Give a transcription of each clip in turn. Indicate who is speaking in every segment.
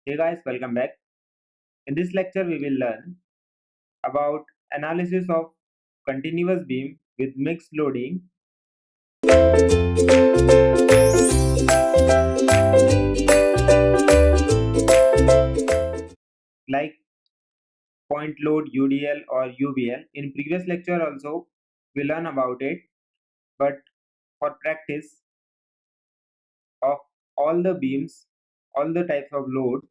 Speaker 1: Hey guys, welcome back. In this lecture, we will learn about analysis of continuous beam with mixed loading like point load UDL or UBL. In previous lecture also, we learn about it, but for practice of all the beams, all the types of load,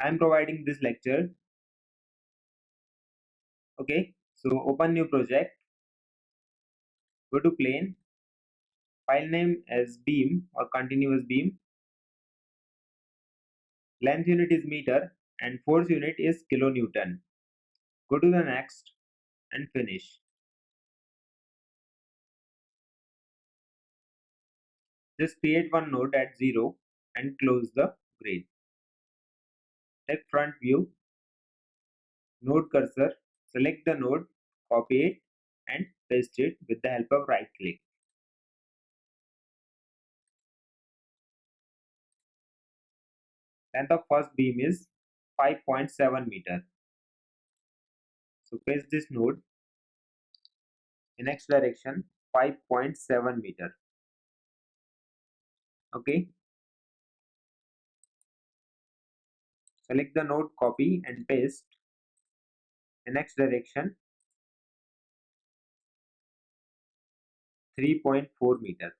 Speaker 1: I am providing this lecture. Okay, so open new project, go to plane, file name as beam or continuous beam, length unit is meter, and force unit is kilonewton. Go to the next and finish. Just create one node at 0 and close the grid. Take front view, node cursor, select the node, copy it and paste it with the help of right click. Length of first beam is 5.7 meter. So paste this node in x direction 5.7 meter. Okay. Select the node, copy and paste in x direction 3.4 meter.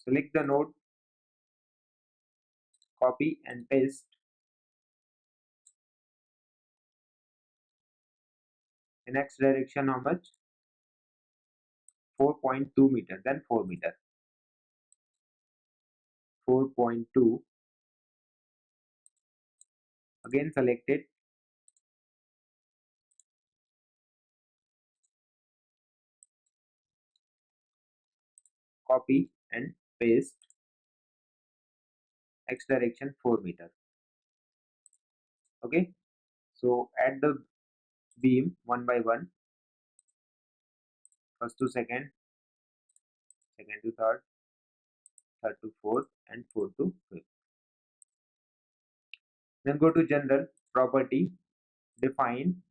Speaker 1: Select the node, copy and paste in x direction how much? 4.2 meter, then 4 meter. 4.2, again select it, copy and paste x direction 4 meter. Okay, so add the beam one by one, first to second, second to third, third to fourth and fourth to fifth. Then go to general, property, define.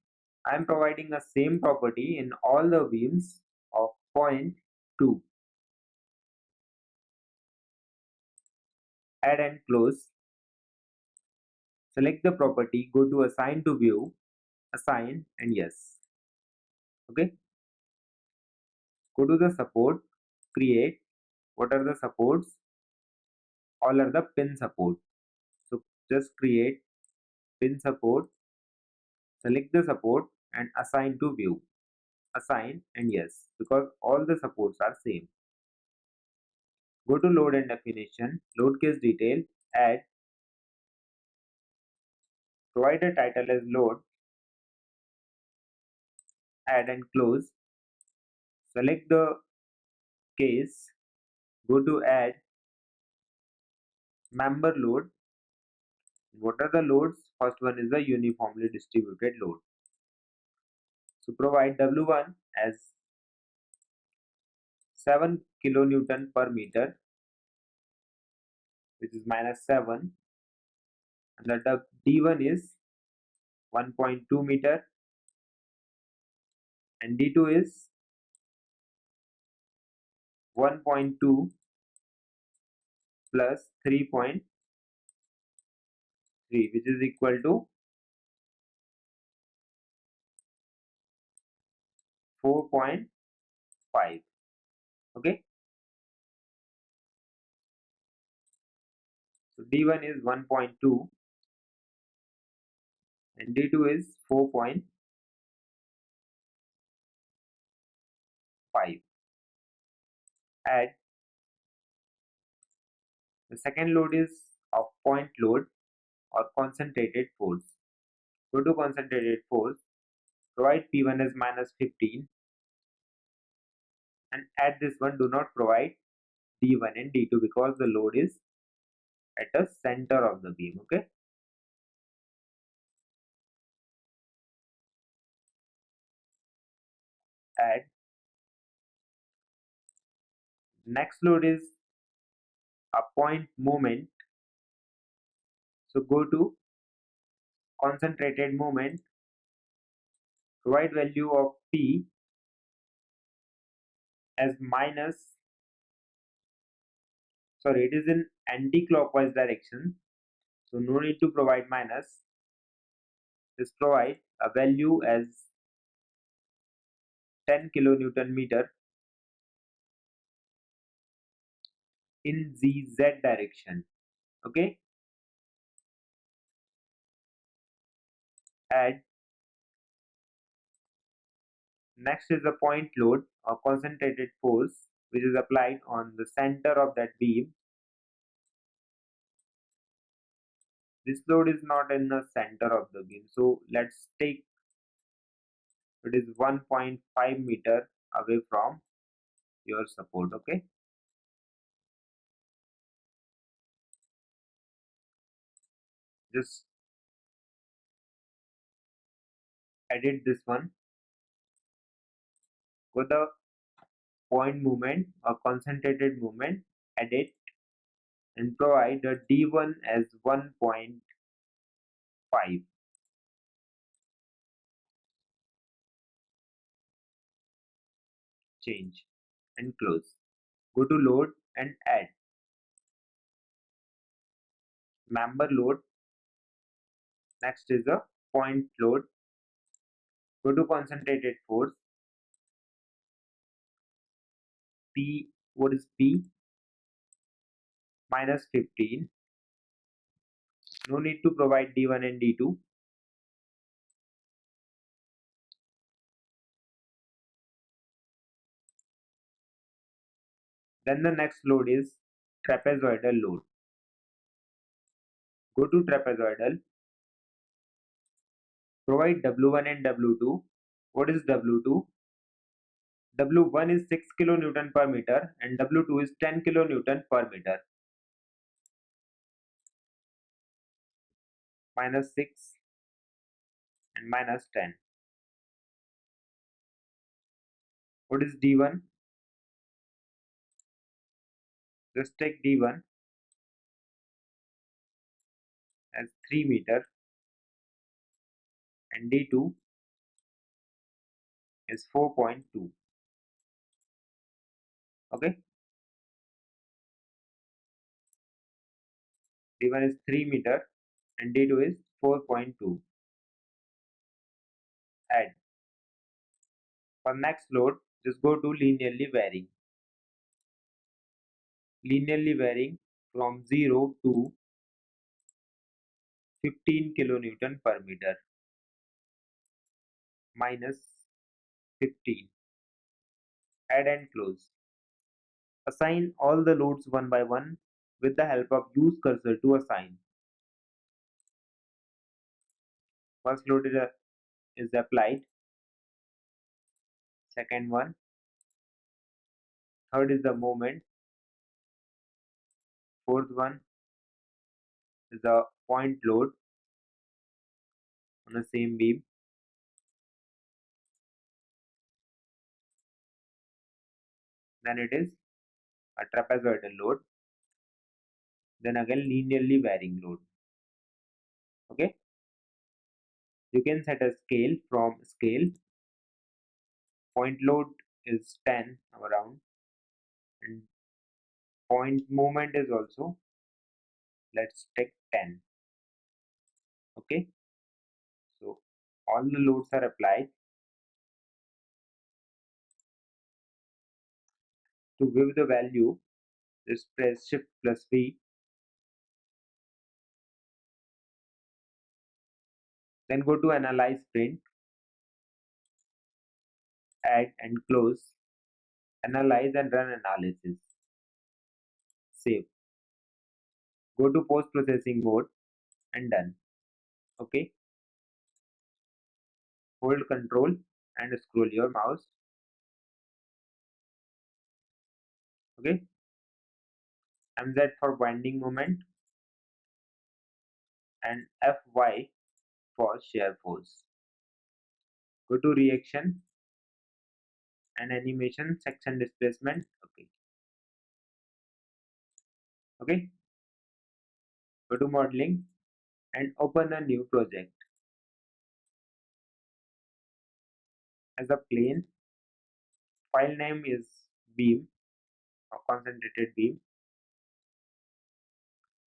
Speaker 1: I am providing the same property in all the beams of point 2. Add and close. Select the property, go to assign to view, assign and yes. Okay, go to the support, create. What are the supports? All are the pin support. So just create pin support, select the support and assign to view, assign and yes, because all the supports are same. Go to load and definition, load case detail, add, provide a title as load, add and close. Select the case, go to add, member load. What are the loads? First one is the uniformly distributed load. So provide W1 as 7 kilonewton per meter, which is -7, and the D1 is 1.2 meter and D2 is 1.2 plus 3.3, which is equal to 4.5. Okay, so D1 is 1.2 and D2 is 4.5. Add, the second load is of point load or concentrated force. Go to concentrated force, provide P1 as -15 and add this one. Do not provide D1 and D2 because the load is at the center of the beam. Okay, add. Next load is a point moment. So go to concentrated moment, provide value of P as minus, sorry, it is in anti-clockwise direction, so no need to provide minus, just provide a value as 10 kilonewton meter in the Z direction. Okay, add. Next is the point load or concentrated force which is applied on the center of that beam. This load is not in the center of the beam, so let's take it is 1.5 meter away from your support. Okay, just edit this one. Go the point movement or concentrated movement, edit, and provide a D1 as 1.5, change and close. Go to load and add member load. Next is a point load. Go to concentrated force. P, what is P? Minus 15. No need to provide D1 and D2. Then the next load is trapezoidal load. Go to trapezoidal. Provide W1 and W2. What is W2? W1 is 6 kilonewton per meter and W2 is 10 kilonewton per meter. Minus 6 and minus 10. What is D1? Just take D1 as 3 meter and D2 is 4.2. Okay, D1 is 3 meter and D2 is 4.2. Add. For next load, just go to linearly varying. Linearly varying from 0 to 15 kilonewton per meter. Minus 15. Add and close. Assign all the loads one by one with the help of use cursor to assign. First load is applied. Second one. Third is the moment. Fourth one is the point load on the same beam. Then it is a trapezoidal load. Then again linearly varying load. Okay. You can set a scale from scale. Point load is 10 around and point moment is also, let's take 10. Okay, so all the loads are applied. To view the value, just press shift plus V. Then go to analyze print, add and close, analyze and run analysis, save. Go to post processing mode and done. Okay, hold control and scroll your mouse. Okay, MZ for binding moment and FY for shear force. Go to reaction, and animation section displacement. Okay, go to modeling and open a new project. As a plane, file name is beam or concentrated beam.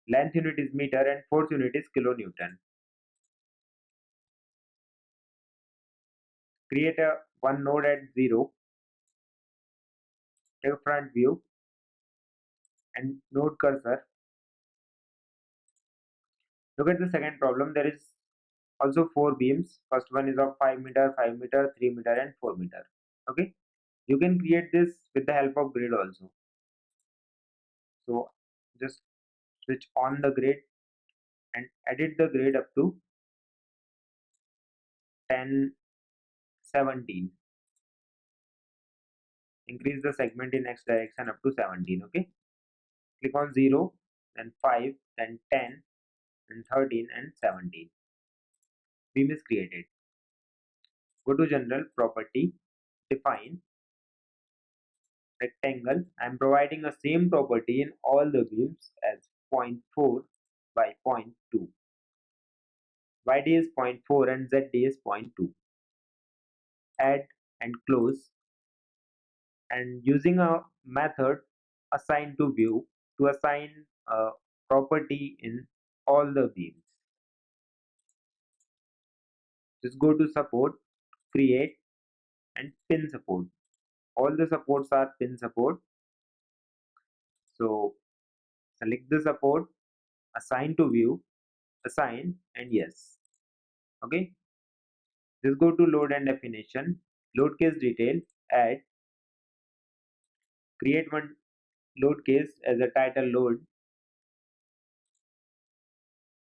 Speaker 1: Length unit is meter and force unit is kilonewton. Create a one node at 0. Take a front view and node cursor. Look at the second problem. There is also 4 beams. First one is of 5 meter, 5 meter, 3 meter and 4 meter. Okay, you can create this with the help of grid also. So just switch on the grid and edit the grid up to 10, 17. Increase the segment in x direction up to 17. Okay, click on 0, then 5, then 10, and 13 and 17. Beam is created. Go to general property, define rectangle. I am providing the same property in all the beams as 0.4 by 0.2. YD is 0.4 and ZD is 0.2. Add and close, and using a method assign to view to assign a property in all the beams. Just go to support, create and pin support. All the supports are pin support. So select the support, assign to view, assign and yes. Okay, just go to load and definition, load case detail, add, create one load case as a title load,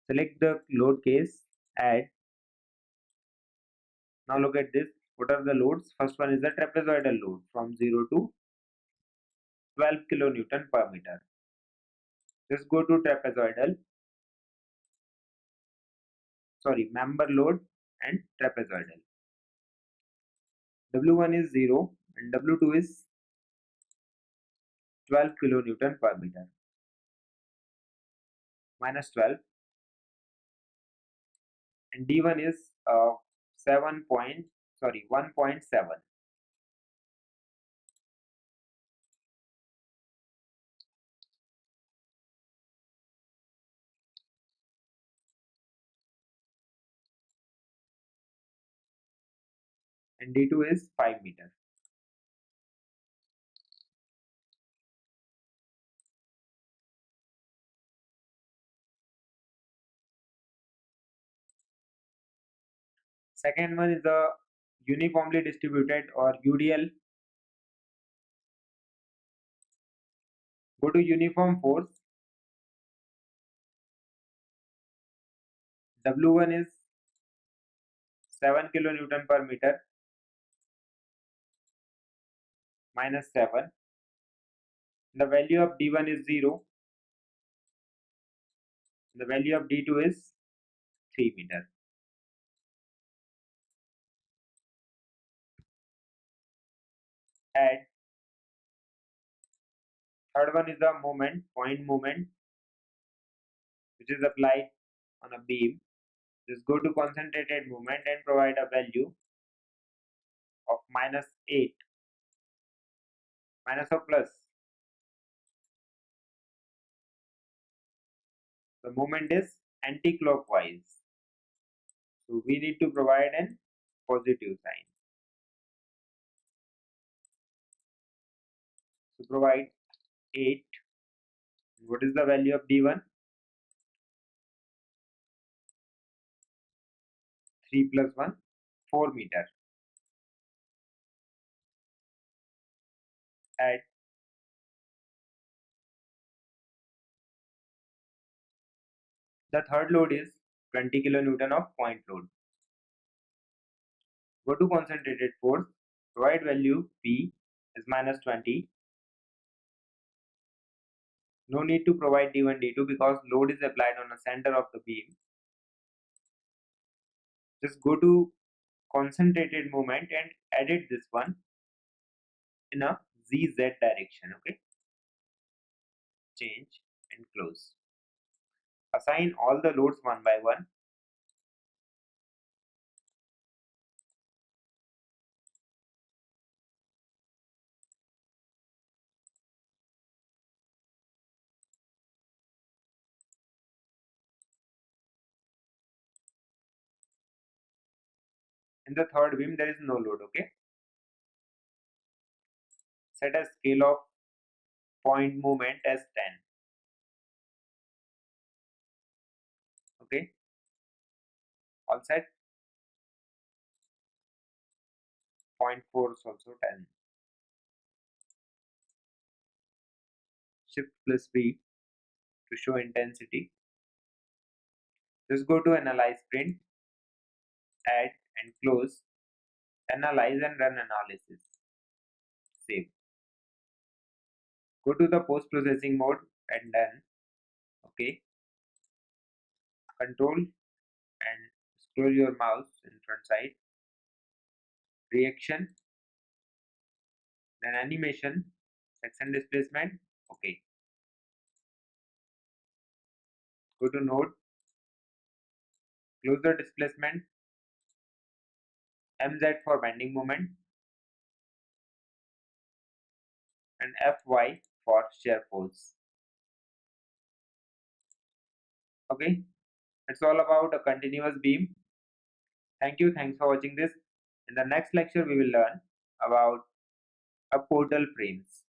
Speaker 1: select the load case, add. Now look at this. What are the loads? First one is the trapezoidal load from 0 to 12 kilonewton per meter. Just go to member load and trapezoidal. W1 is 0 and W2 is 12 kilonewton per meter. Minus 12 and D1 is 1.7 and D2 is 5 meter. Second one is the uniformly distributed or UDL. Go to uniform force. W1 is 7 kilonewton per meter minus 7. The value of D1 is 0. The value of D2 is 3 meter. Add. Third one is the point moment, which is applied on a beam. Just go to concentrated moment and provide a value of minus 8, minus or plus. The moment is anti-clockwise, so we need to provide an positive sign. So provide 8. What is the value of D1? 3 plus 1, 4 meter. Add. The third load is 20 kilonewton of point load. Go to concentrated force, provide value P is minus 20. No need to provide D1, D2 because load is applied on the center of the beam. Just go to concentrated moment and edit this one. in a ZZ direction. Okay, change and close. Assign all the loads one by one. In the third beam, there is no load. Okay, set a scale of point movement as 10. Okay, all set. Point 4 is also 10. Shift plus V to show intensity. Just go to analyze print, add and close, analyze and run analysis. Save. Go to the post processing mode and done. Okay. Control and scroll your mouse in front side. Reaction, then animation, section displacement. Okay. Go to node, close the displacement, MZ for bending moment, and FY for shear force. Okay, it's all about a continuous beam. Thanks for watching this. In the next lecture, we will learn about a portal frames.